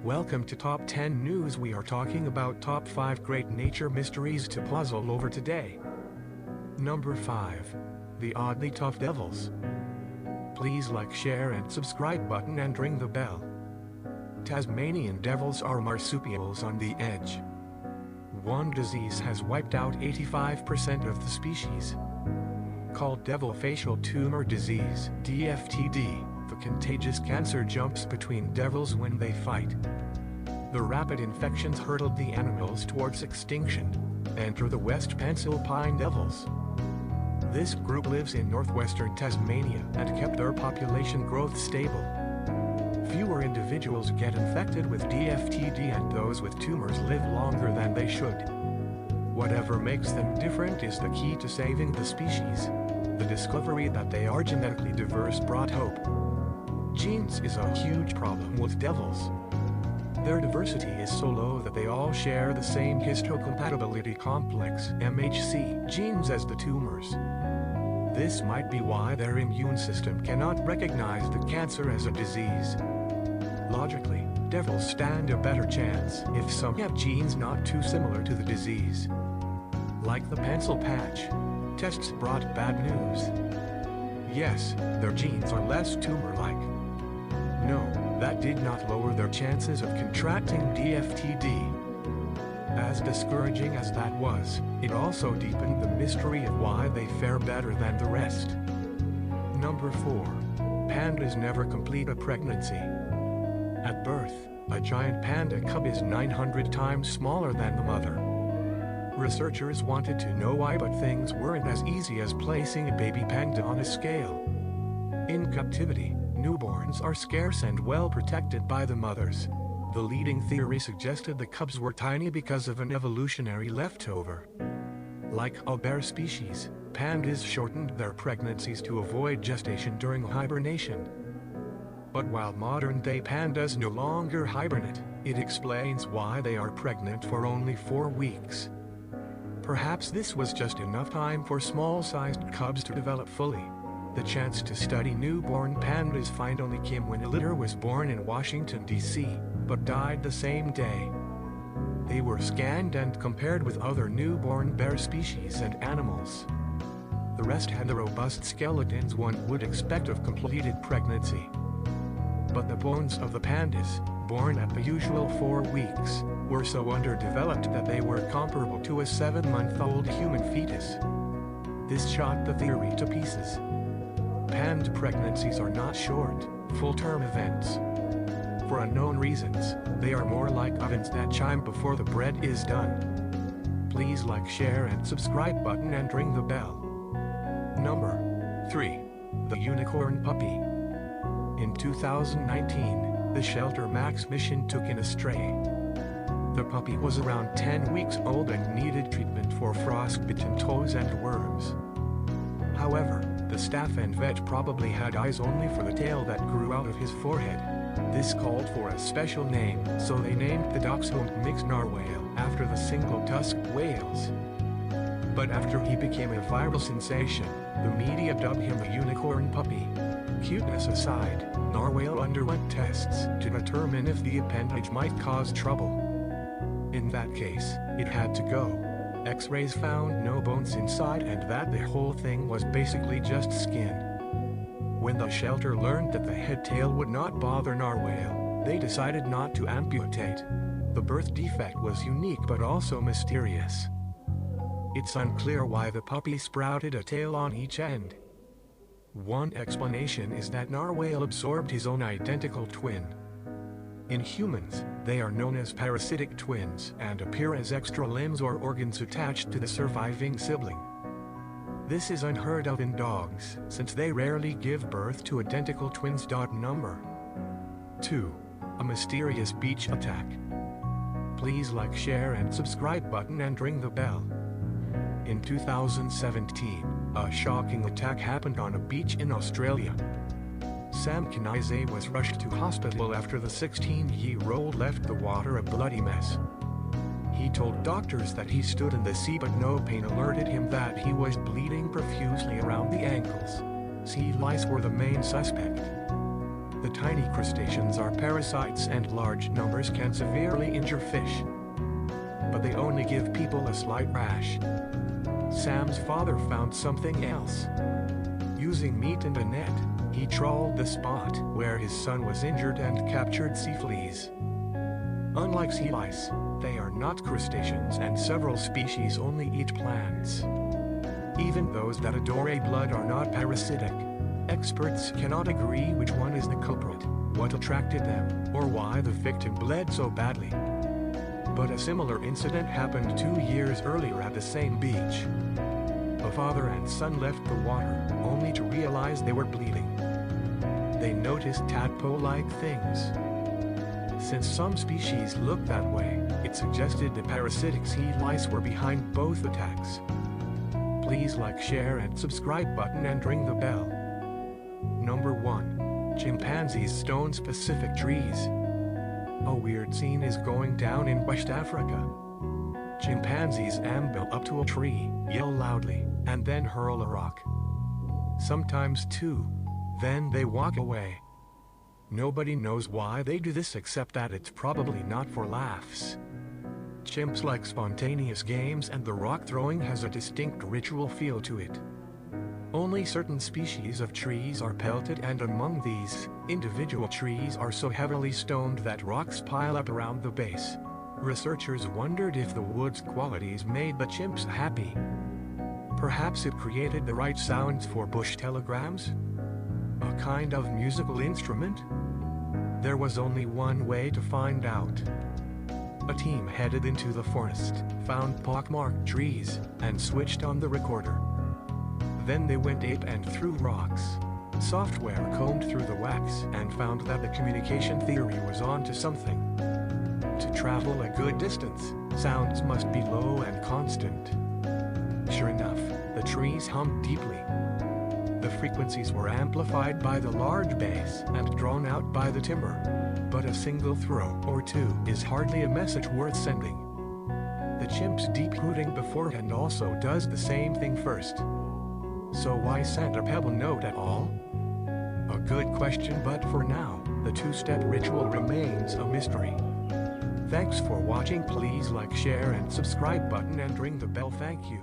Welcome to Top 10 News. We are talking about top 5 great nature mysteries to puzzle over today. Number 5. The Oddly Tough Devils. Please like, share and subscribe button and ring the bell. Tasmanian devils are marsupials on the edge. One disease has wiped out 85% of the species. Called devil facial tumor disease, DFTD, the contagious cancer jumps between devils when they fight. The rapid infections hurtled the animals towards extinction. Enter the West Pencil Pine Devils. This group lives in northwestern Tasmania and kept their population growth stable. Fewer individuals get infected with DFTD and those with tumors live longer than they should. Whatever makes them different is the key to saving the species. The discovery that they are genetically diverse brought hope. Genes is a huge problem with devils. Their diversity is so low that they all share the same histocompatibility complex (MHC) genes as the tumors. This might be why their immune system cannot recognize the cancer as a disease. Logically, devils stand a better chance if some have genes not too similar to the disease. Like the pencil patch, tests brought bad news. Yes, their genes are less tumor-like. No, that did not lower their chances of contracting DFTD. As discouraging as that was, it also deepened the mystery of why they fare better than the rest. Number 4. Pandas never complete a pregnancy. At birth, a giant panda cub is 900 times smaller than the mother. Researchers wanted to know why, but things weren't as easy as placing a baby panda on a scale. In captivity, newborns are scarce and well protected by the mothers. The leading theory suggested the cubs were tiny because of an evolutionary leftover. Like all bear species, pandas shortened their pregnancies to avoid gestation during hibernation. But while modern-day pandas no longer hibernate, it explains why they are pregnant for only 4 weeks. Perhaps this was just enough time for small-sized cubs to develop fully. The chance to study newborn pandas finally came when a litter was born in Washington, D.C., but died the same day. They were scanned and compared with other newborn bear species and animals. The rest had the robust skeletons one would expect of completed pregnancy. But the bones of the pandas, born at the usual 4 weeks, were so underdeveloped that they were comparable to a 7-month-old human fetus. This shot the theory to pieces. Panda pregnancies are not short, full-term events. For unknown reasons, they are more like ovens that chime before the bread is done. Please like, share and subscribe button and ring the bell. Number 3. The Unicorn Puppy. In 2019, the Shelter Max mission took in a stray. The puppy was around 10 weeks old and needed treatment for frostbitten toes and worms. However, the staff and vet probably had eyes only for the tail that grew out of his forehead. This called for a special name, so they named the dachshund mixed narwhal after the single-tusked whales. But after he became a viral sensation, the media dubbed him the Unicorn Puppy. Cuteness aside, narwhal underwent tests to determine if the appendage might cause trouble. In that case, it had to go. X-rays found no bones inside and that the whole thing was basically just skin. When the shelter learned that the head-tail would not bother narwhal, they decided not to amputate. The birth defect was unique but also mysterious. It's unclear why the puppy sprouted a tail on each end. One explanation is that narwhal absorbed his own identical twin. In humans, they are known as parasitic twins and appear as extra limbs or organs attached to the surviving sibling. This is unheard of in dogs, since they rarely give birth to identical twins. Number 2. A mysterious beach attack. Please like, share and subscribe button and ring the bell. In 2017, a shocking attack happened on a beach in Australia. Sam Knize was rushed to hospital after the 16-year-old left the water a bloody mess. He told doctors that he stood in the sea, but no pain alerted him that he was bleeding profusely around the ankles. Sea lice were the main suspect. The tiny crustaceans are parasites and large numbers can severely injure fish. But they only give people a slight rash. Sam's father found something else. Using meat and a net, he trawled the spot where his son was injured and captured sea fleas. Unlike sea lice, they are not crustaceans and several species only eat plants. Even those that adore blood are not parasitic. Experts cannot agree which one is the culprit, what attracted them, or why the victim bled so badly. But a similar incident happened 2 years earlier at the same beach. A father and son left the water, only to realize they were bleeding. They noticed tadpole-like things. Since some species look that way, it suggested the parasitic sea lice were behind both attacks. Please like, share and subscribe button and ring the bell. Number 1. Chimpanzees stone specific trees. A weird scene is going down in West Africa. Chimpanzees amble up to a tree, yell loudly, and then hurl a rock. Sometimes two. Then they walk away. Nobody knows why they do this except that it's probably not for laughs. Chimps like spontaneous games and the rock throwing has a distinct ritual feel to it. Only certain species of trees are pelted, and among these, individual trees are so heavily stoned that rocks pile up around the base. Researchers wondered if the wood's qualities made the chimps happy. Perhaps it created the right sounds for bush telegrams? A kind of musical instrument? There was only one way to find out. A team headed into the forest, found pockmarked trees, and switched on the recorder. Then they went ape and threw rocks. Software combed through the wax and found that the communication theory was onto something. To travel a good distance, sounds must be low and constant. Sure enough, the trees hummed deeply. The frequencies were amplified by the large bass and drawn out by the timber. But a single throw or two is hardly a message worth sending. The chimp's deep hooting beforehand also does the same thing first. So why send a pebble note at all? A good question, but for now, the two-step ritual remains a mystery. Thanks for watching. Please like, share and subscribe button and ring the bell. Thank you.